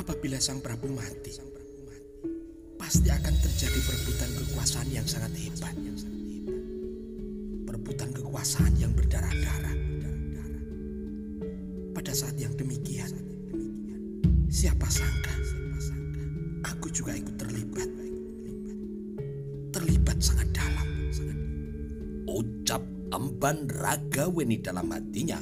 Apabila Sang Prabu mati, pasti akan terjadi perebutan kekuasaan yang sangat hebat. Perebutan kekuasaan yang berdarah-darah. Pada saat yang demikian, siapa sangka aku juga ikut terlibat. Terlibat sangat dalam. Ucap Emban Ragaweni dalam hatinya.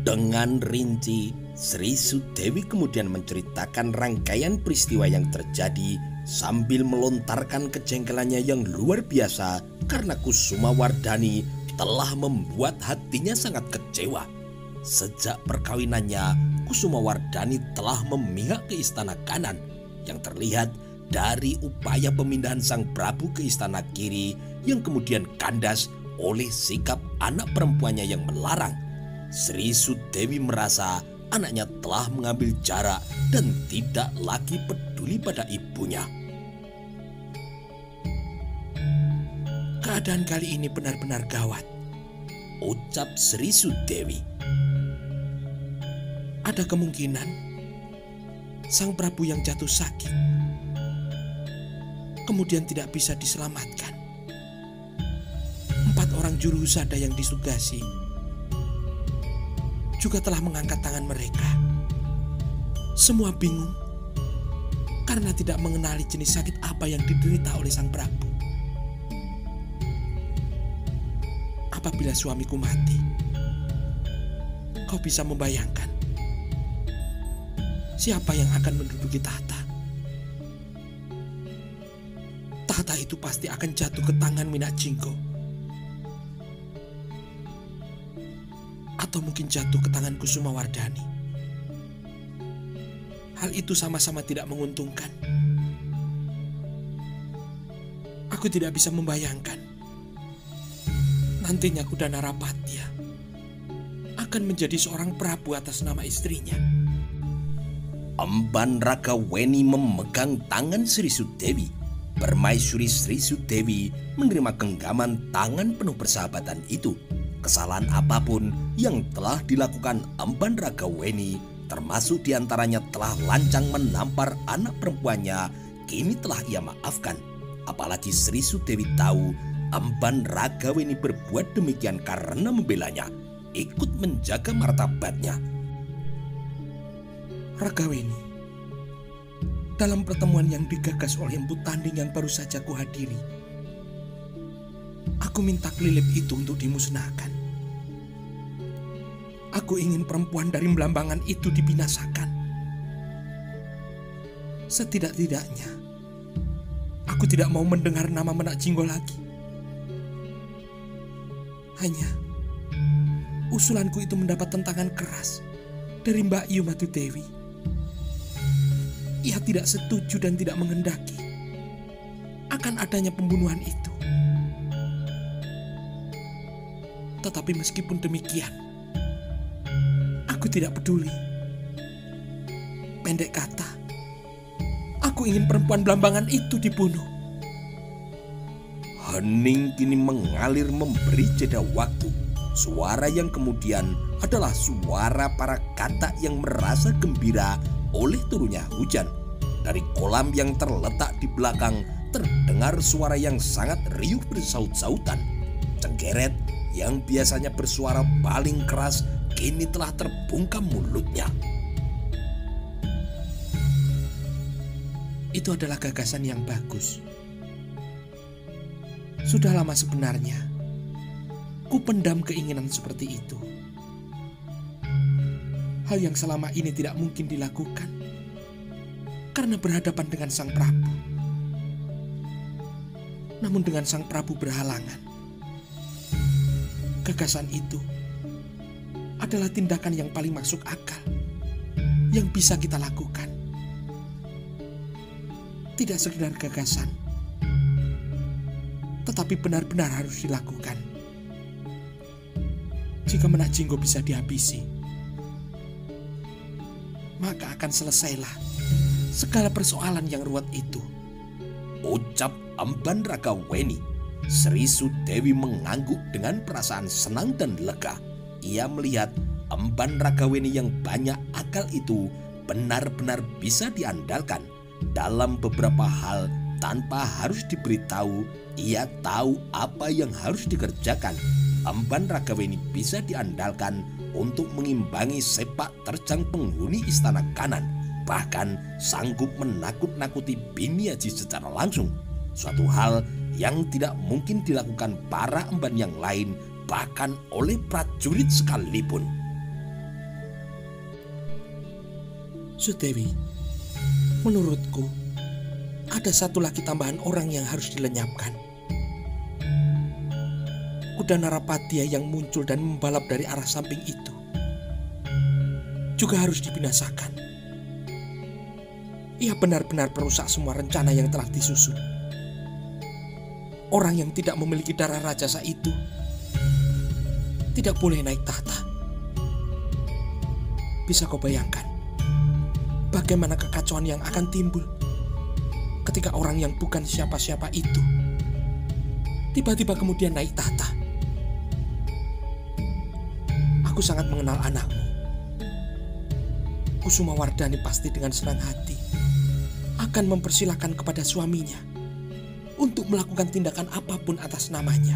Dengan rinci, Sri Sudewi kemudian menceritakan rangkaian peristiwa yang terjadi sambil melontarkan kejengkelannya yang luar biasa karena Kusumawardhani telah membuat hatinya sangat kecewa. Sejak perkawinannya, Kusumawardhani telah memihak ke istana kanan yang terlihat dari upaya pemindahan Sang Prabu ke istana kiri yang kemudian kandas oleh sikap anak perempuannya yang melarang. Sri Sudewi merasa anaknya telah mengambil jarak dan tidak lagi peduli pada ibunya. Keadaan kali ini benar-benar gawat, ucap Sri Sudewi. Ada kemungkinan Sang Prabu yang jatuh sakit kemudian tidak bisa diselamatkan. 4 orang juru husada yang disugasi juga telah mengangkat tangan mereka. Semua bingung karena tidak mengenali jenis sakit apa yang diderita oleh Sang Prabu. Apabila suamiku mati, kau bisa membayangkan siapa yang akan menduduki tahta? Tahta itu pasti akan jatuh ke tangan Minak Jinggo. Atau mungkin jatuh ke tangan Kusumawardhani. Hal itu sama-sama tidak menguntungkan. Aku tidak bisa membayangkan nantinya Kuda Narapatya akan menjadi seorang prabu atas nama istrinya. Emban Ragaweni memegang tangan Sri Sudewi. Permaisuri Sri Sudewi menerima genggaman tangan penuh persahabatan itu. Kesalahan apapun yang telah dilakukan Emban Ragaweni, termasuk diantaranya telah lancang menampar anak perempuannya, kini telah ia maafkan. Apalagi Sri Sudewi tahu Emban Ragaweni berbuat demikian karena membelanya, ikut menjaga martabatnya. Ragaweni, dalam pertemuan yang digagas oleh Empu Tanding yang baru saja kuhadiri, aku minta kelilip itu untuk dimusnahkan. Aku ingin perempuan dari Belambangan itu dibinasakan. Setidak-tidaknya, aku tidak mau mendengar nama Menak Jinggo lagi. Hanya, usulanku itu mendapat tentangan keras dari Mbak Yu Matudewi. Ia tidak setuju dan tidak menghendaki akan adanya pembunuhan itu. Tetapi meskipun demikian, aku tidak peduli. Pendek kata, aku ingin perempuan Belambangan itu dibunuh. Hening kini mengalir memberi jeda waktu. Suara yang kemudian adalah suara para katak yang merasa gembira oleh turunnya hujan. Dari kolam yang terletak di belakang terdengar suara yang sangat riuh bersaut-sautan. Cengkeret yang biasanya bersuara paling keras kini telah terbungkam mulutnya. Itu adalah gagasan yang bagus. Sudah lama sebenarnya ku pendam keinginan seperti itu. Hal yang selama ini tidak mungkin dilakukan karena berhadapan dengan Sang Prabu. Namun dengan Sang Prabu berhalangan, gagasan itu adalah tindakan yang paling masuk akal yang bisa kita lakukan. Tidak sekedar gagasan, tetapi benar-benar harus dilakukan. Jika Menak Jinggo bisa dihabisi, maka akan selesailah segala persoalan yang ruwet itu. ucap Emban Ragaweni. Sri Sudewi mengangguk dengan perasaan senang dan lega. Ia melihat Emban Ragaweni yang banyak akal itu benar-benar bisa diandalkan. Dalam beberapa hal tanpa harus diberitahu, ia tahu apa yang harus dikerjakan. Emban Ragaweni bisa diandalkan untuk mengimbangi sepak terjang penghuni istana kanan. Bahkan sanggup menakut-nakuti Bini Haji secara langsung. Suatu hal yang tidak mungkin dilakukan para emban yang lain, bahkan oleh prajurit sekalipun. Sudewi, menurutku ada satu lagi tambahan orang yang harus dilenyapkan. Kuda Narapatia yang muncul dan membalap dari arah samping itu juga harus dibinasakan. Ia benar-benar merusak semua rencana yang telah disusun. Orang yang tidak memiliki darah rajasa itu tidak boleh naik tahta. Bisa kau bayangkan bagaimana kekacauan yang akan timbul ketika orang yang bukan siapa-siapa itu tiba-tiba kemudian naik tahta. Aku sangat mengenal anakmu. Kusumawardhani pasti dengan senang hati akan mempersilahkan kepada suaminya untuk melakukan tindakan apapun atas namanya.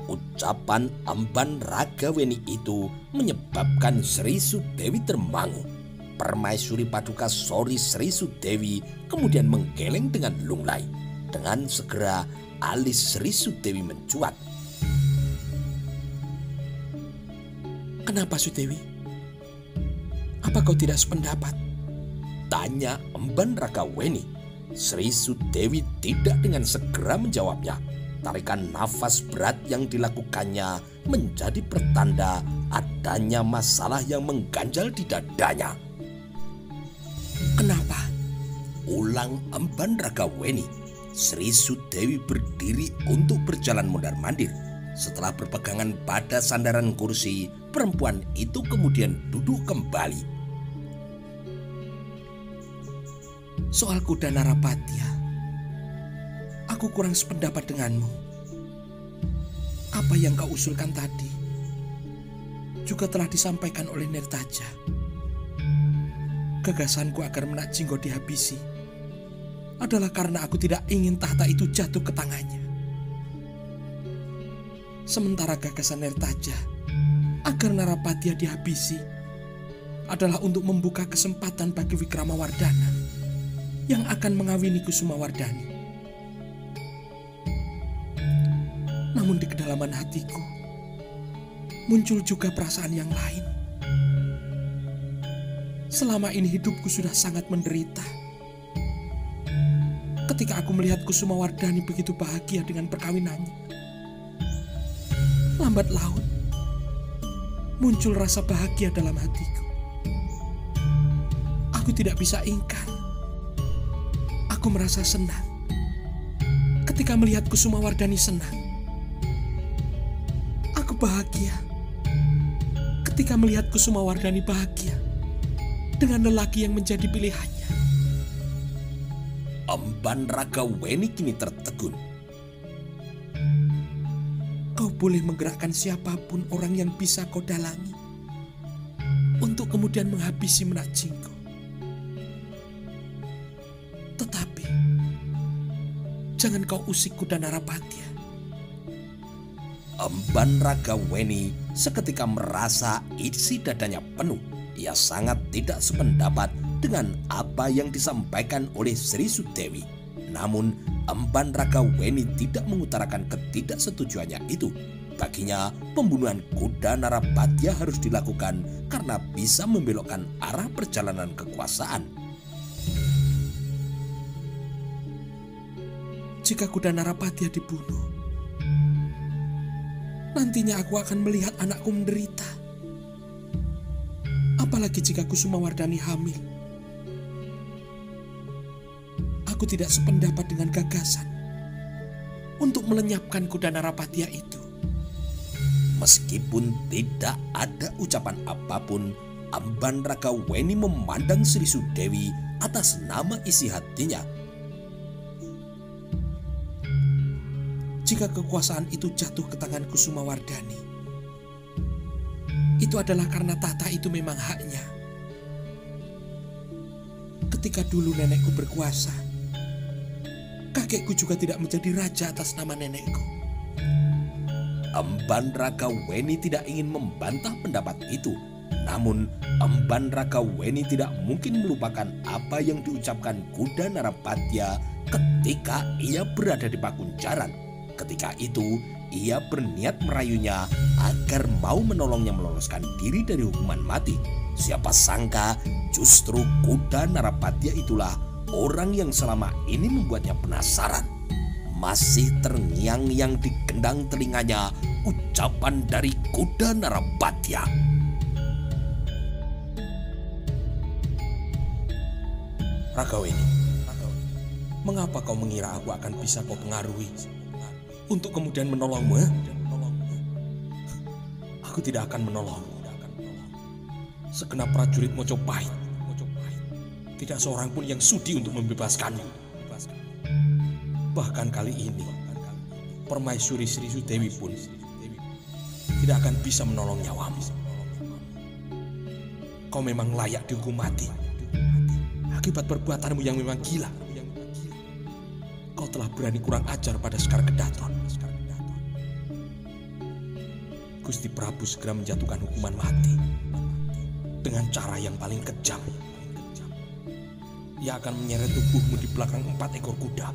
Ucapan Emban Ragaweni itu menyebabkan Sri Sudewi termangu. Permaisuri Paduka Sori Sri Sudewi kemudian menggeleng dengan lunglai. Dengan segera alis Sri Sudewi mencuat. Kenapa Sudewi? Apa kau tidak sependapat? Tanya Emban Ragaweni. Sri Sudewi tidak dengan segera menjawabnya. Tarikan nafas berat yang dilakukannya menjadi pertanda adanya masalah yang mengganjal di dadanya. Kenapa? Ulang Emban Ragaweni. Sri Sudewi berdiri untuk berjalan mondar-mandir. Setelah berpegangan pada sandaran kursi, perempuan itu kemudian duduk kembali. Soal kuda Narapatia, aku kurang sependapat denganmu. Apa yang kau usulkan tadi juga telah disampaikan oleh Nertaja. Gagasanku agar Menak Jinggo dihabisi adalah karena aku tidak ingin tahta itu jatuh ke tangannya. Sementara gagasan Nertaja agar Narapatia dihabisi adalah untuk membuka kesempatan bagi Wikramawardhana yang akan mengawini Kusumawardhani. Namun di kedalaman hatiku muncul juga perasaan yang lain. Selama ini hidupku sudah sangat menderita. Ketika aku melihat Kusumawardhani begitu bahagia dengan perkawinannya, lambat laun muncul rasa bahagia dalam hatiku. Aku tidak bisa ingkar. Aku merasa senang ketika melihat Kusumawardhani senang. Aku bahagia ketika melihat Kusumawardhani bahagia dengan lelaki yang menjadi pilihannya. Emban Ragaweni kini tertegun. Kau boleh menggerakkan siapapun orang yang bisa kau dalangi untuk kemudian menghabisi Menak Jinggo. Tetapi jangan kau usik kuda Narapatia. Emban Ragaweni seketika merasa isi dadanya penuh. Ia sangat tidak sependapat dengan apa yang disampaikan oleh Sri Sudewi. Namun Emban Ragaweni tidak mengutarakan ketidaksetujuannya itu. Baginya pembunuhan kuda Narapatia harus dilakukan karena bisa membelokkan arah perjalanan kekuasaan. Jika kuda Narapatia dibunuh, nantinya aku akan melihat anakku menderita. Apalagi jika Kusumawardhani hamil. Aku tidak sependapat dengan gagasan untuk melenyapkan kuda Narapatia itu. Meskipun tidak ada ucapan apapun, Emban Ragaweni memandang Sri Sudewi atas nama isi hatinya. jika kekuasaan itu jatuh ke tangan Kusumawardhani, itu adalah karena tahta itu memang haknya. Ketika dulu nenekku berkuasa, kakekku juga tidak menjadi raja atas nama nenekku. Emban Ragaweni tidak ingin membantah pendapat itu. Namun Emban Ragaweni tidak mungkin melupakan apa yang diucapkan Kuda Narapatya ketika ia berada di Pakunjaran. Ketika itu ia berniat merayunya agar mau menolongnya meloloskan diri dari hukuman mati. Siapa sangka justru Kuda Narapatya itulah orang yang selama ini membuatnya penasaran. Masih terngiang-ngiang di gendang telinganya ucapan dari Kuda Narapatya. Ragaweni, mengapa kau mengira aku akan bisa kau pengaruhi untuk kemudian menolongmu? Aku tidak akan menolongmu. Segenap prajurit Mojopahit, tidak seorang pun yang sudi untuk membebaskanmu. Bahkan kali ini, Permaisuri Sri Sudewi pun tidak akan bisa menolong nyawamu. Kau memang layak dihukum mati akibat perbuatanmu yang memang gila. Kau telah berani kurang ajar pada Sekar Kedaton. Gusti Prabu segera menjatuhkan hukuman mati dengan cara yang paling kejam. Ia akan menyeret tubuhmu di belakang 4 ekor kuda.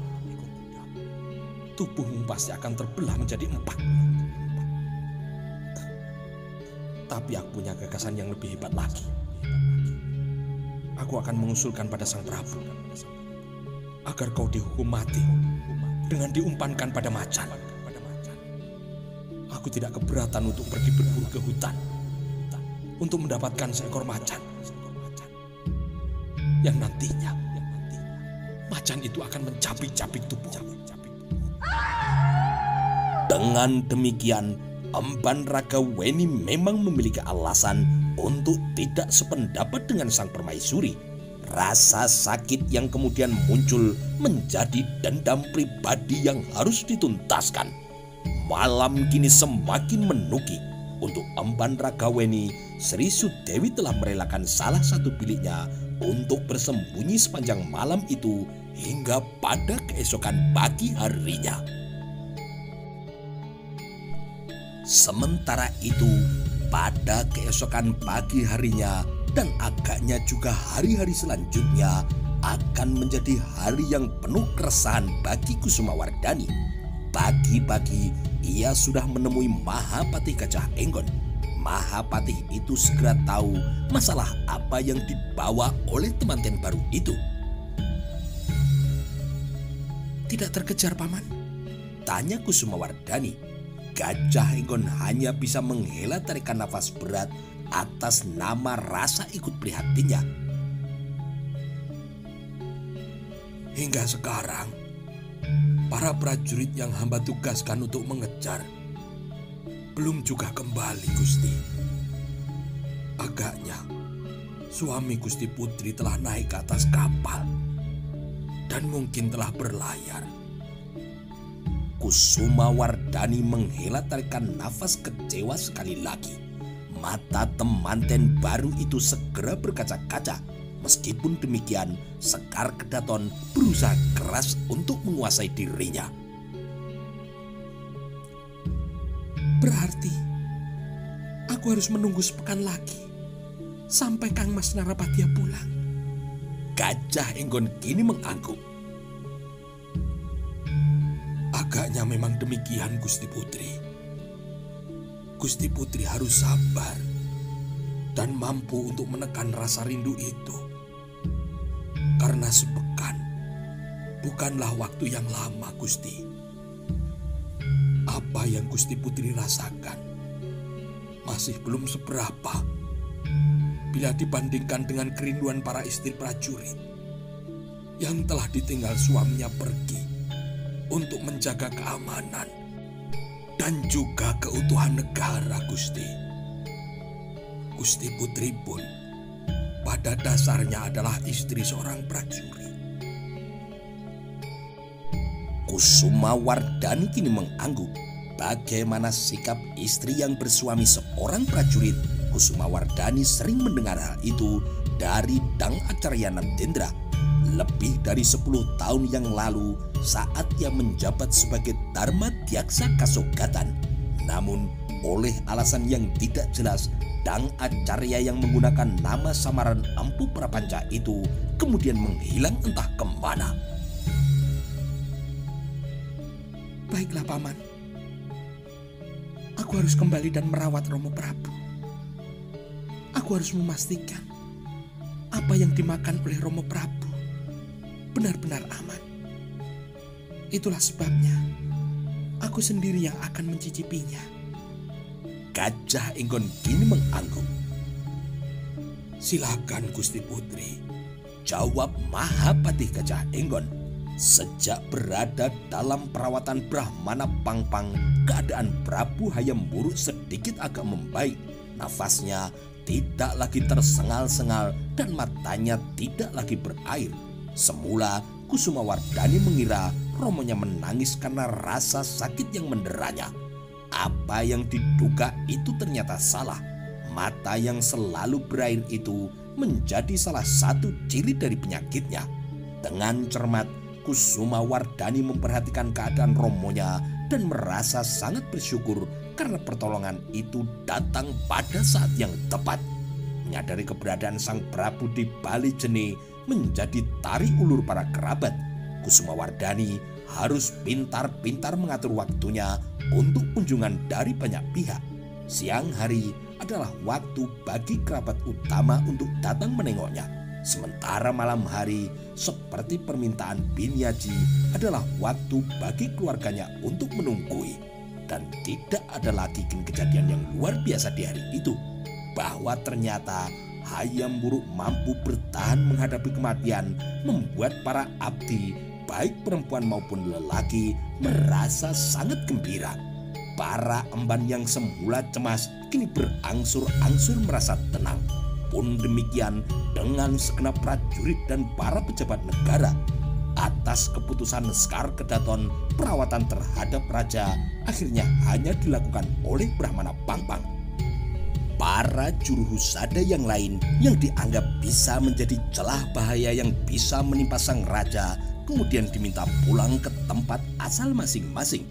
Tubuhmu pasti akan terbelah menjadi 4. Tapi aku punya gagasan yang lebih hebat lagi. Aku akan mengusulkan pada Sang Prabu agar kau dihukum mati dengan diumpankan pada macan. Aku tidak keberatan untuk pergi berburu ke hutan untuk mendapatkan seekor macan yang nantinya macan itu akan mencabik-cabik tubuhmu. Dengan demikian, Emban Ragaweni memang memiliki alasan untuk tidak sependapat dengan sang permaisuri. Rasa sakit yang kemudian muncul menjadi dendam pribadi yang harus dituntaskan. Malam kini semakin menuki. Untuk Emban Ragaweni, Sri Sudewi telah merelakan salah satu biliknya untuk bersembunyi sepanjang malam itu hingga pada keesokan pagi harinya. Sementara itu, pada keesokan pagi harinya dan agaknya juga hari-hari selanjutnya akan menjadi hari yang penuh keresahan bagi Kusumawardhani. Pagi-pagi ia sudah menemui Mahapatih Gajah Enggon. Mahapatih itu segera tahu masalah apa yang dibawa oleh temanten baru itu. Tidak terkejar, Paman? Tanya Kusumawardhani. Gajah Enggon hanya bisa menghela tarikan nafas berat atas nama rasa ikut prihatinnya. Hingga sekarang, para prajurit yang hamba tugaskan untuk mengejar belum juga kembali, Gusti. Agaknya suami Gusti Putri telah naik ke atas kapal dan mungkin telah berlayar. Kusumawardhani menghela tarikan nafas kecewa sekali lagi. Mata temanten baru itu segera berkaca-kaca. Meskipun demikian, Sekar Kedaton berusaha keras untuk menguasai dirinya. Berarti aku harus menunggu sepekan lagi sampai Kang Mas Narapatya pulang. Gajah Enggon kini mengangguk. Agaknya memang demikian, Gusti Putri. Gusti Putri harus sabar dan mampu untuk menekan rasa rindu itu. Karena sepekan bukanlah waktu yang lama, Gusti. Apa yang Gusti Putri rasakan masih belum seberapa bila dibandingkan dengan kerinduan para istri prajurit yang telah ditinggal suaminya pergi untuk menjaga keamanan dan juga keutuhan negara, Gusti. Gusti Putri pun pada dasarnya adalah istri seorang prajurit. Kusuma Wardani kini mengangguk bagaimana sikap istri yang bersuami seorang prajurit. Kusuma Wardani sering mendengar hal itu dari Dang Acarya Nandendra lebih dari 10 tahun yang lalu saat ia menjabat sebagai Dharma Dyaksa Kasogatan. Namun oleh alasan yang tidak jelas, Dang Acarya yang menggunakan nama samaran Empu Prapanca itu kemudian menghilang entah kemana. Baiklah Paman, aku harus kembali dan merawat Romo Prabu. Aku harus memastikan apa yang dimakan oleh Romo Prabu benar-benar aman. Itulah sebabnya aku sendiri yang akan mencicipinya. Gajah Enggon kini mengangguk. Silakan Gusti Putri, jawab Mahapatih Gajah Enggon. Sejak berada dalam perawatan Brahmana Pangpang, keadaan Prabu Hayam Wuruk sedikit agak membaik. Nafasnya tidak lagi tersengal-sengal dan matanya tidak lagi berair. Semula Kusuma Wardani mengira romonya menangis karena rasa sakit yang menderanya. Apa yang diduga itu ternyata salah. Mata yang selalu berair itu menjadi salah satu ciri dari penyakitnya. Dengan cermat, Kusuma Wardani memperhatikan keadaan romonya dan merasa sangat bersyukur karena pertolongan itu datang pada saat yang tepat. Menyadari keberadaan sang Prabu di Bali Jene menjadi tarik ulur para kerabat, Kusuma Wardani harus pintar-pintar mengatur waktunya untuk kunjungan dari banyak pihak. Siang hari adalah waktu bagi kerabat utama untuk datang menengoknya. Sementara malam hari, seperti permintaan Binyaji, adalah waktu bagi keluarganya untuk menunggui. Dan tidak ada lagi kejadian yang luar biasa di hari itu, bahwa ternyata Hayam Wuruk mampu bertahan menghadapi kematian, membuat para abdi, baik perempuan maupun lelaki, merasa sangat gembira. Para emban yang semula cemas kini berangsur-angsur merasa tenang. Pun demikian dengan segenap prajurit dan para pejabat negara. Atas keputusan Sekar Kedaton, perawatan terhadap raja akhirnya hanya dilakukan oleh Brahmana Pangpang. Para juru husada yang lain yang dianggap bisa menjadi celah bahaya yang bisa menimpa sang raja kemudian diminta pulang ke tempat asal masing-masing.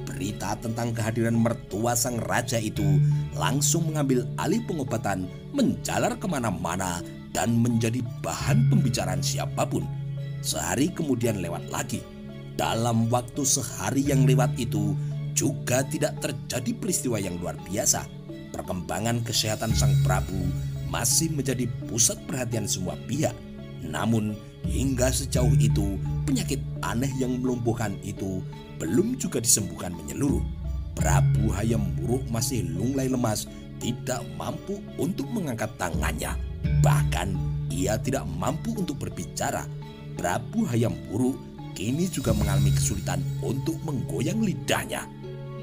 Berita tentang kehadiran mertua sang raja itu langsung mengambil alih pengobatan, menjalar kemana-mana dan menjadi bahan pembicaraan siapapun. Sehari kemudian lewat lagi. Dalam waktu sehari yang lewat itu juga tidak terjadi peristiwa yang luar biasa. Perkembangan kesehatan sang Prabu masih menjadi pusat perhatian semua pihak. Namun hingga sejauh itu penyakit aneh yang melumpuhkan itu belum juga disembuhkan menyeluruh. Prabu Hayam Wuruk masih lunglai lemas, tidak mampu untuk mengangkat tangannya. Bahkan ia tidak mampu untuk berbicara. Prabu Hayam Wuruk kini juga mengalami kesulitan untuk menggoyang lidahnya.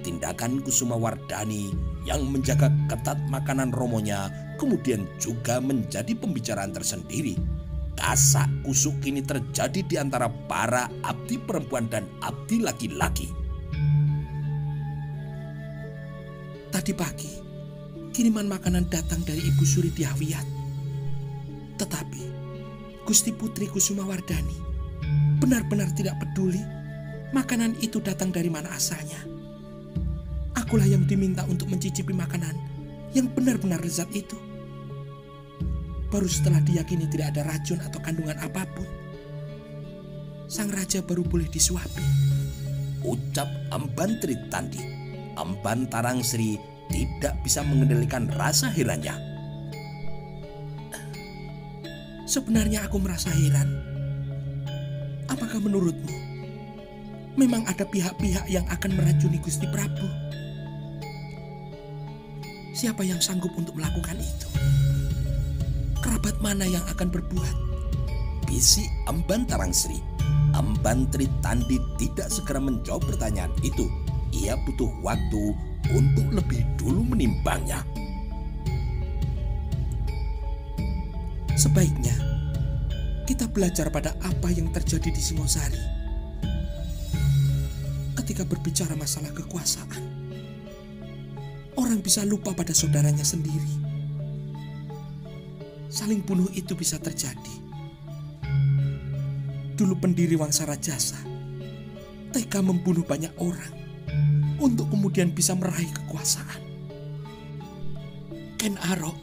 Tindakan Kusuma Wardani yang menjaga ketat makanan romonya kemudian juga menjadi pembicaraan tersendiri. Kasak kusuk kini terjadi di antara para abdi perempuan dan abdi laki-laki. Tadi pagi, kiriman makanan datang dari Ibu Suri Dihawiyat. Tetapi, Gusti Putri Kusuma Wardani benar-benar tidak peduli makanan itu datang dari mana asalnya. Akulah yang diminta untuk mencicipi makanan yang benar-benar lezat itu. Baru setelah diyakini tidak ada racun atau kandungan apapun, sang raja baru boleh disuapi. Ucap Emban Tritandi. Emban Tarangsri tidak bisa mengendalikan rasa herannya. Sebenarnya aku merasa heran. Apakah menurutmu memang ada pihak-pihak yang akan meracuni Gusti Prabu? Siapa yang sanggup untuk melakukan itu? Kerabat mana yang akan berbuat? Bisik Emban Tarangsri. Emban Tritandi tidak segera menjawab pertanyaan itu. Ia butuh waktu untuk lebih dulu menimbangnya. Sebaiknya kita belajar pada apa yang terjadi di Singosari. ketika berbicara masalah kekuasaan, orang bisa lupa pada saudaranya sendiri. Saling bunuh itu bisa terjadi. Dulu pendiri Wangsa Rajasa tega membunuh banyak orang untuk kemudian bisa meraih kekuasaan. Ken Arok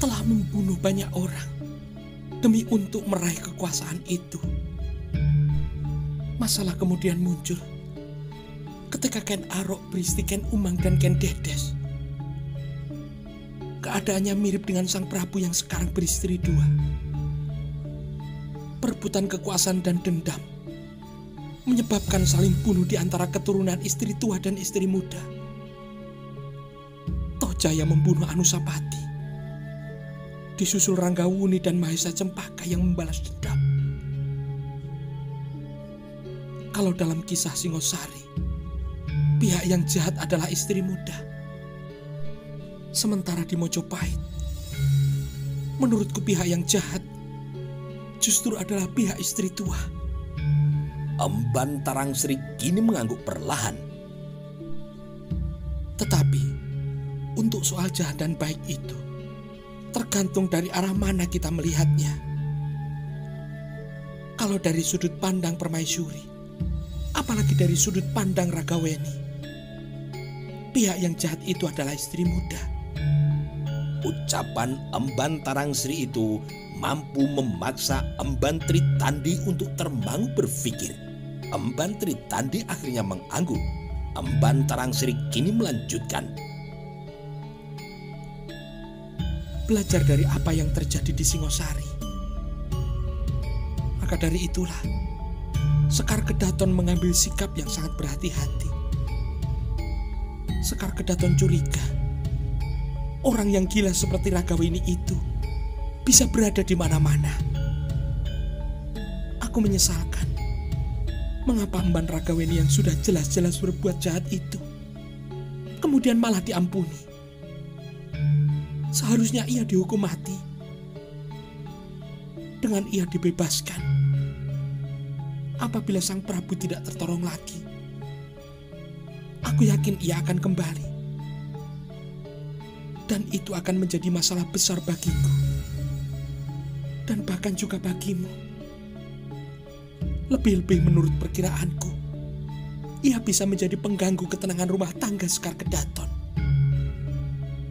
telah membunuh banyak orang demi untuk meraih kekuasaan itu. Masalah kemudian muncul ketika Ken Arok beristri Ken Umang dan Ken Dedes. Keadaannya mirip dengan Sang Prabu yang sekarang beristri dua. Perebutan kekuasaan dan dendam menyebabkan saling bunuh di antara keturunan istri tua dan istri muda. Tohjaya membunuh Anusapati, disusul Ranggawuni dan Mahesa Cempaka yang membalas dendam. Kalau dalam kisah Singosari, pihak yang jahat adalah istri muda. Sementara di Mojopahit, menurutku pihak yang jahat justru adalah pihak istri tua. Emban Tarangsri kini mengangguk perlahan. Tetapi, untuk soal jahat dan baik itu, tergantung dari arah mana kita melihatnya. Kalau dari sudut pandang Permaisuri, apalagi dari sudut pandang Ragaweni, pihak yang jahat itu adalah istri muda. Ucapan Emban Tarangsri itu mampu memaksa Emban Tritandi untuk termangu berpikir. Emban Tritandi akhirnya mengangguk. Emban Tarangsri kini melanjutkan. Belajar dari apa yang terjadi di Singosari. Maka dari itulah, Sekar Kedaton mengambil sikap yang sangat berhati-hati. Sekar Kedaton curiga, orang yang gila seperti Ragaweni itu bisa berada di mana-mana. Aku menyesalkan mengapa Emban Ragaweni yang sudah jelas-jelas berbuat jahat itu kemudian malah diampuni. Seharusnya ia dihukum mati. Dengan ia dibebaskan, apabila Sang Prabu tidak tertolong lagi, aku yakin ia akan kembali. Dan itu akan menjadi masalah besar bagiku. Dan bahkan juga bagimu. Lebih-lebih menurut perkiraanku, ia bisa menjadi pengganggu ketenangan rumah tangga Sekar Kedaton.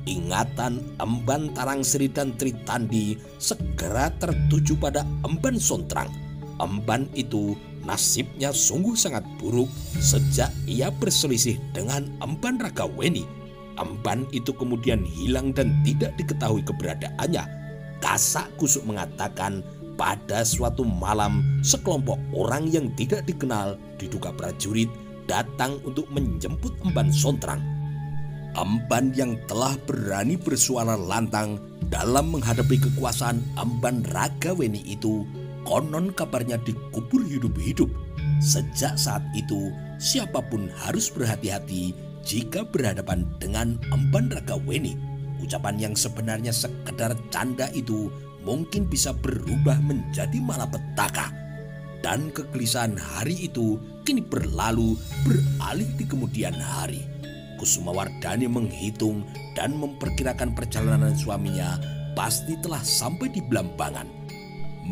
Ingatan Emban Tarangsri dan Tritandi segera tertuju pada Emban Sontrang. Emban itu nasibnya sungguh sangat buruk sejak ia berselisih dengan Emban Ragaweni. Emban itu kemudian hilang dan tidak diketahui keberadaannya. Kasak Kusuk mengatakan pada suatu malam sekelompok orang yang tidak dikenal diduga prajurit datang untuk menjemput Emban Sontrang. Emban yang telah berani bersuara lantang dalam menghadapi kekuasaan Emban Ragaweni itu konon kabarnya dikubur hidup-hidup. Sejak saat itu siapapun harus berhati-hati jika berhadapan dengan Emban Ragaweni. Ucapan yang sebenarnya sekedar canda itu mungkin bisa berubah menjadi malapetaka. Dan kegelisahan hari itu kini berlalu beralih di kemudian hari. Kusumawardhani menghitung dan memperkirakan perjalanan suaminya pasti telah sampai di Blambangan.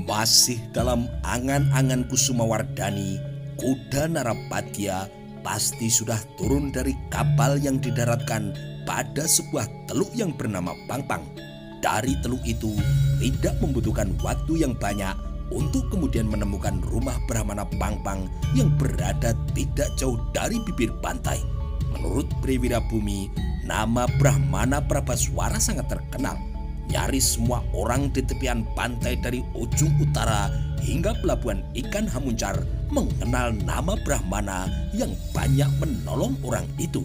Masih dalam angan-angan Kusumawardhani, kuda Narapatya pasti sudah turun dari kapal yang didaratkan pada sebuah teluk yang bernama Pangpang. Dari teluk itu tidak membutuhkan waktu yang banyak untuk kemudian menemukan rumah Brahmana Pangpang yang berada tidak jauh dari bibir pantai. Menurut Priwira Bumi, nama Brahmana Prabaswara sangat terkenal. Nyaris semua orang di tepian pantai dari ujung utara hingga pelabuhan ikan Hamuncar mengenal nama Brahmana yang banyak menolong orang itu.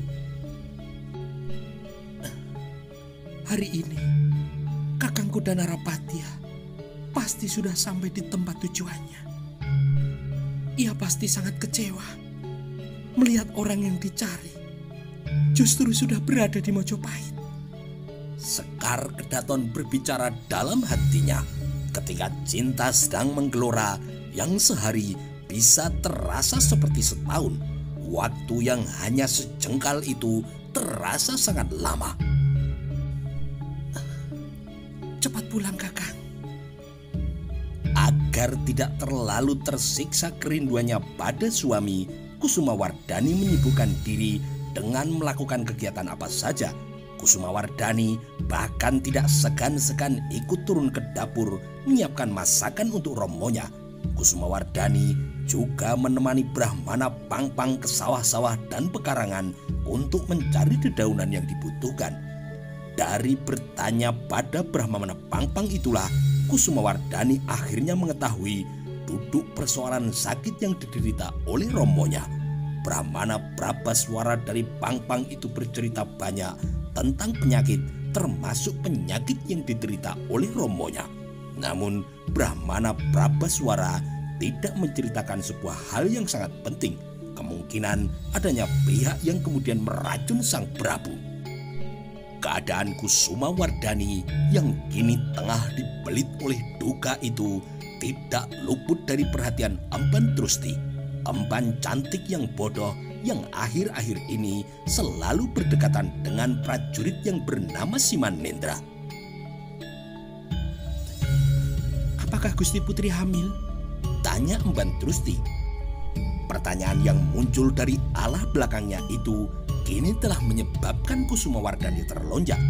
Hari ini, Kakang Kuda Narapatya pasti sudah sampai di tempat tujuannya. Ia pasti sangat kecewa melihat orang yang dicari justru sudah berada di Mojopahit. Sekar Kedaton berbicara dalam hatinya ketika cinta sedang menggelora yang sehari bisa terasa seperti setahun. waktu yang hanya sejengkal itu terasa sangat lama. Cepat pulang, Kakang. Agar tidak terlalu tersiksa kerinduannya pada suami, Kusumawardhani menyibukkan diri dengan melakukan kegiatan apa saja. Kusumawardhani bahkan tidak segan-segan ikut turun ke dapur menyiapkan masakan untuk romonya. Kusumawardhani juga menemani Brahmana Pangpang ke sawah-sawah dan pekarangan untuk mencari dedaunan yang dibutuhkan. Dari bertanya pada Brahmana Pangpang itulah Kusumawardhani akhirnya mengetahui duduk persoalan sakit yang diderita oleh romonya. Brahmana Prabaswara dari Pangpang itu bercerita banyak tentang penyakit, termasuk penyakit yang diderita oleh romonya. Namun Brahmana Prabaswara tidak menceritakan sebuah hal yang sangat penting, kemungkinan adanya pihak yang kemudian meracun sang Prabu. Keadaan Kusumawardhani yang kini tengah dibelit oleh duka itu tidak luput dari perhatian Emban Trusti, emban cantik yang bodoh yang akhir-akhir ini selalu berdekatan dengan prajurit yang bernama Simanendra. Apakah Gusti Putri hamil? Tanya Emban Trusti. Pertanyaan yang muncul dari alah belakangnya itu kini telah menyebabkan Kusumawardhani terlonjak.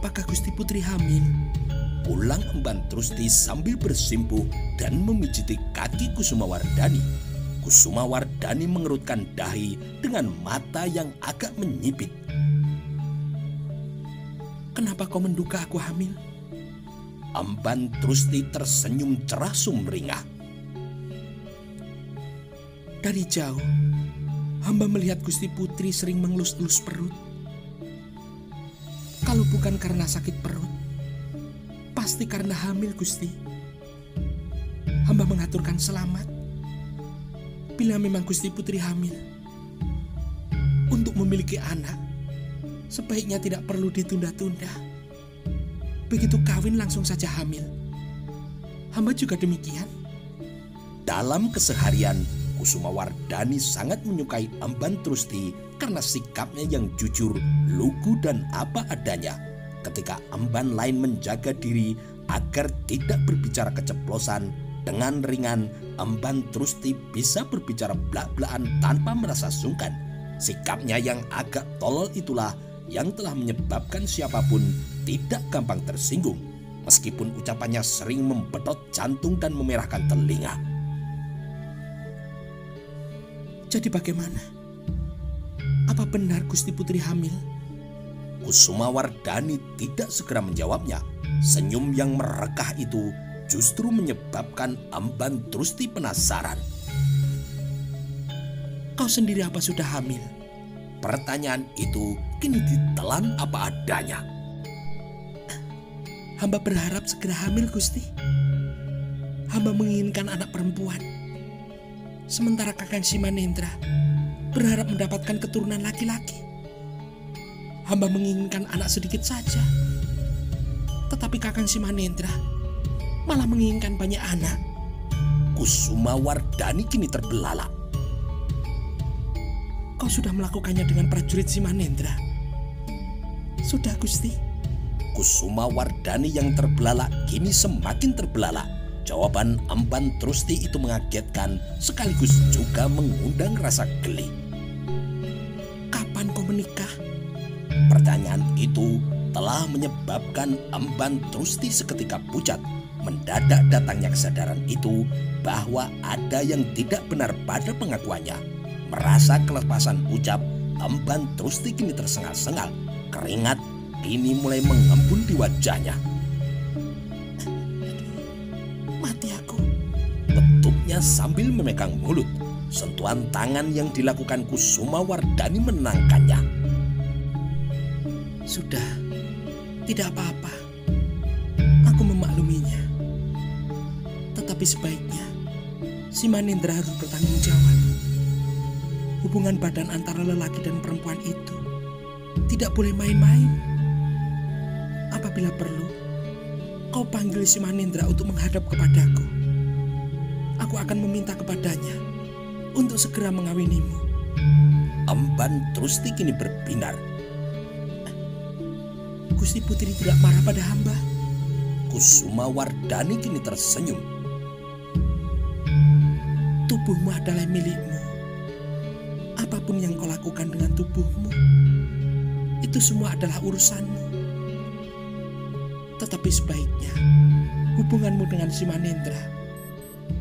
Apakah Gusti Putri hamil? Ulang Emban Trusti sambil bersimpuh dan memijiti kaki Kusumawardhani. Kusumawardhani mengerutkan dahi dengan mata yang agak menyipit. Kenapa kau menduga aku hamil? Emban Trusti tersenyum cerah sumringah. Dari jauh, hamba melihat Gusti Putri sering mengelus-elus perut. Kalau bukan karena sakit perut, pasti karena hamil, Gusti. Hamba mengaturkan selamat. Bila memang Gusti Putri hamil, untuk memiliki anak, sebaiknya tidak perlu ditunda-tunda. Begitu kawin langsung saja hamil. Hamba juga demikian. Dalam keseharian, Kusumawardhani sangat menyukai Emban Trusti karena sikapnya yang jujur, lugu dan apa adanya. Ketika emban lain menjaga diri agar tidak berbicara keceplosan, dengan ringan Emban Trusti bisa berbicara blak-blakan tanpa merasa sungkan. Sikapnya yang agak tolol itulah yang telah menyebabkan siapapun tidak gampang tersinggung, meskipun ucapannya sering membetot jantung dan memerahkan telinga. Jadi bagaimana? Apa benar Gusti Putri hamil? Kusumawardhani tidak segera menjawabnya. Senyum yang merekah itu justru menyebabkan Emban Trusti penasaran. Kau sendiri apa sudah hamil? Pertanyaan itu kini ditelan apa adanya. Hamba berharap segera hamil, Gusti. Hamba menginginkan anak perempuan. Sementara Kakang Simanendra berharap mendapatkan keturunan laki-laki. Hamba menginginkan anak sedikit saja. Tetapi Kakang Simanendra malah menginginkan banyak anak. Kusumawardhani kini terbelalak. Kau sudah melakukannya dengan prajurit Simanendra? Sudah, Gusti. Kusumawardhani yang terbelalak kini semakin terbelalak. Jawaban Emban Trusti itu mengagetkan sekaligus juga mengundang rasa geli. Kapan kau menikah? Pertanyaan itu telah menyebabkan Emban Trusti seketika pucat. Mendadak datangnya kesadaran itu bahwa ada yang tidak benar pada pengakuannya. Merasa kelepasan ucap, Emban Trusti kini tersengal-sengal. Keringat kini mulai mengembun di wajahnya. Mati aku. Betupnya sambil memegang mulut. Sentuhan tangan yang dilakukan Kusumawardhani menenangkannya. Sudah, tidak apa-apa. Aku memakluminya. Tetapi sebaiknya Simanendra harus bertanggung jawab. Hubungan badan antara lelaki dan perempuan itu tidak boleh main-main. Apabila perlu, kau panggil Simanendra untuk menghadap kepadaku. aku akan meminta kepadanya untuk segera mengawinimu. Emban Trusti kini berbinar. Gusti Putri tidak marah pada hamba. Kusuma Wardani kini tersenyum. Tubuhmu adalah milikmu. Apapun yang kau lakukan dengan tubuhmu, itu semua adalah urusanmu. Tetapi sebaiknya hubunganmu dengan si Manendra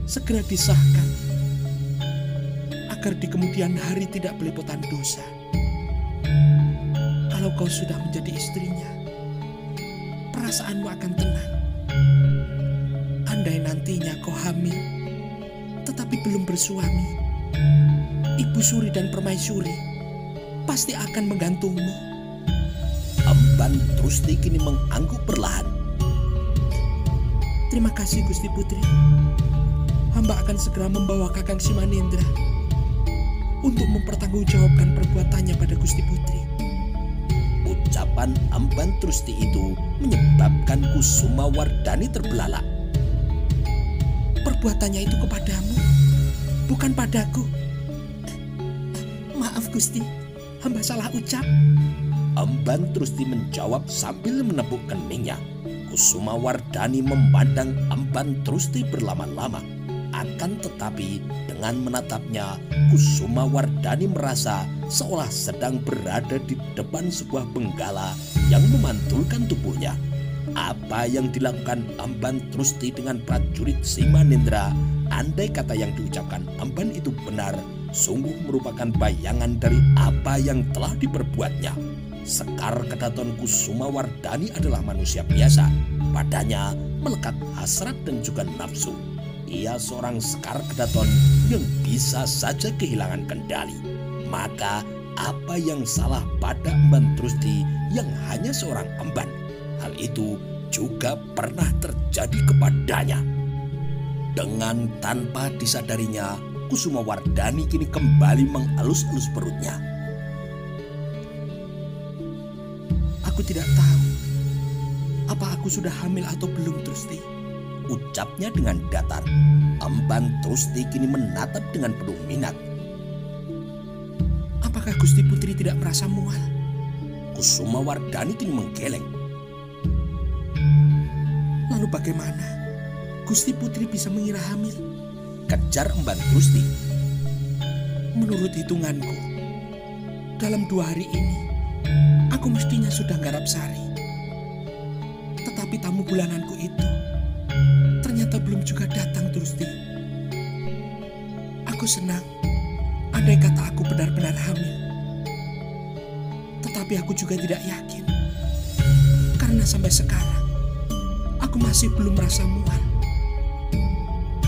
segera disahkan, agar di kemudian hari tidak belepotan dosa. Kalau kau sudah menjadi istrinya, perasaanmu akan tenang. Andai nantinya kau hamil tetapi belum bersuami, Ibu Suri dan Permaisuri pasti akan menggantungmu. Emban Trusti kini mengangguk perlahan. Terima kasih Gusti Putri. Hamba akan segera membawa Kakang Simanendra untuk mempertanggungjawabkan perbuatannya pada Gusti Putri. Ucapan Emban Trusti itu menyebabkan Kusuma Wardani terbelalak. Perbuatannya itu kepadamu, bukan padaku. Maaf Gusti, hamba salah ucap. Emban Trusti menjawab sambil menepuk keningnya. Kusuma Wardani memandang Emban Trusti berlama-lama. Akan tetapi dengan menatapnya, Kusuma Wardani merasa seolah sedang berada di depan sebuah benggala yang memantulkan tubuhnya. Apa yang dilakukan Emban Trusti dengan prajurit Simanendra, andai kata yang diucapkan Emban itu benar, sungguh merupakan bayangan dari apa yang telah diperbuatnya. Sekar Kedaton Kusuma Wardani adalah manusia biasa. Padanya melekat hasrat dan juga nafsu. Ia seorang Sekar Kedaton yang bisa saja kehilangan kendali. Maka apa yang salah pada Emban Trusti yang hanya seorang emban? Hal itu juga pernah terjadi kepadanya. Dengan tanpa disadarinya, Kusuma Wardani kini kembali mengelus-elus perutnya. Aku tidak tahu apa aku sudah hamil atau belum, Trusti. Ucapnya dengan datar. Emban Trusti kini menatap dengan penuh minat. Apakah Gusti Putri tidak merasa mual? Kusuma Wardani kini menggeleng. Lalu bagaimana Gusti Putri bisa mengira hamil? Kejar Emban Trusti. Menurut hitunganku, dalam 2 hari ini aku mestinya sudah garap sari. Tetapi tamu bulananku itu ternyata belum juga datang, Trusti. Aku senang andai kata aku benar-benar hamil. Tetapi aku juga tidak yakin, karena sampai sekarang aku masih belum merasa mual,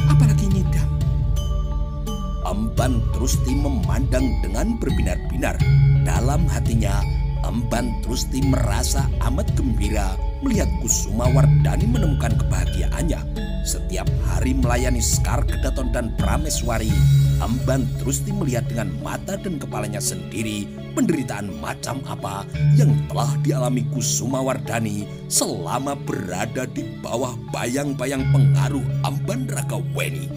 apalagi ngidam. Emban Trusti memandang dengan berbinar-binar. Dalam hatinya, Emban Trusti merasa amat gembira melihat Kusuma Wardani menemukan kebahagiaannya. Setiap hari melayani Sekar Kedaton dan Prameswari, Emban Trusti melihat dengan mata dan kepalanya sendiri penderitaan macam apa yang telah dialami Kusuma Wardani selama berada di bawah bayang-bayang pengaruh Emban Ragaweni.